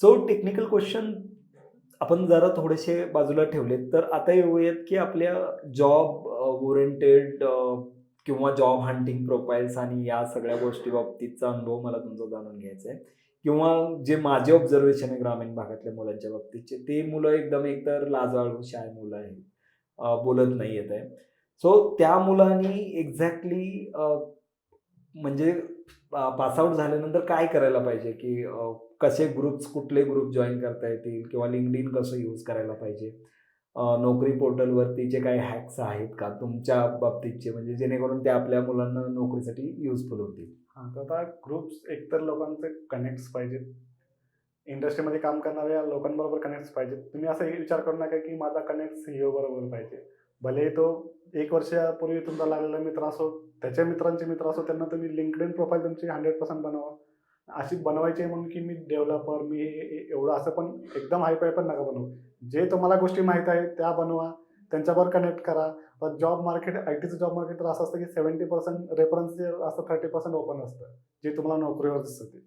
So technical question आपण जरा थोडेसे बाजूला ठेवलेत, तर आता येऊयात की आपल्या जॉब ओरिएंटेड किंवा जॉब हंटिंग प्रोफाइल्स आणि या सगळ्या गोष्टी बाबतीतचा अनुभव मला तुमचा जाणून घ्यायचा आहे. किंवा जे माझे ऑब्झर्वेशन आहे ग्रामीण भागातल्या मुलांच्या बाबतीतचे, ते मुलं एकदम एकतर लाजाळू, शाय मुलं आहेत. बोलत नाही येत आहे. सो त्या मुलांनी एक्झॅक्टली म्हणजे पास आउट झाल्यानंतर काय करायला पाहिजे, की कसे ग्रुप्स, कुठले ग्रुप जॉइन करता येतील किंवा LinkedIn कसं यूज करायला पाहिजे? नोकरी पोर्टलवरती जे काही हॅक्स आहेत का तुमच्या बाबतीतचे, म्हणजे जेणेकरून ते आपल्या मुलांना नोकरीसाठी युजफुल होतील? हां, तर आता ग्रुप्स एकतर लोकांचे कनेक्ट्स पाहिजेत. इंडस्ट्रीमध्ये काम करणाऱ्या लोकांबरोबर कनेक्ट्स पाहिजेत. तुम्ही असा विचार करू नका, की माझा कनेक्ट सीईओ बरोबर पाहिजे. भलेही तो 1 वर्षापूर्वी तुमचा लागलेला मित्र असो, त्याच्या मित्रांचे मित्र असो, त्यांना तुम्ही LinkedIn प्रोफाइल तुमची 100% बनवा. अशी बनवायची आहे म्हणून, की मी डेव्हलपर, मी एवढं असं पण एकदम हाय-फाय पण नका बनवू. जे तुम्हाला गोष्टी माहीत आहेत त्या बनवा. त्यांच्याबरोबर कनेक्ट करा. जॉब मार्केट, आयटीचं जॉब मार्केट तर असं असतं, की 70% रेफरन्स जे असतं, 30% ओपन असतं. जे तुम्हाला नोकरीवर दिसतं ते.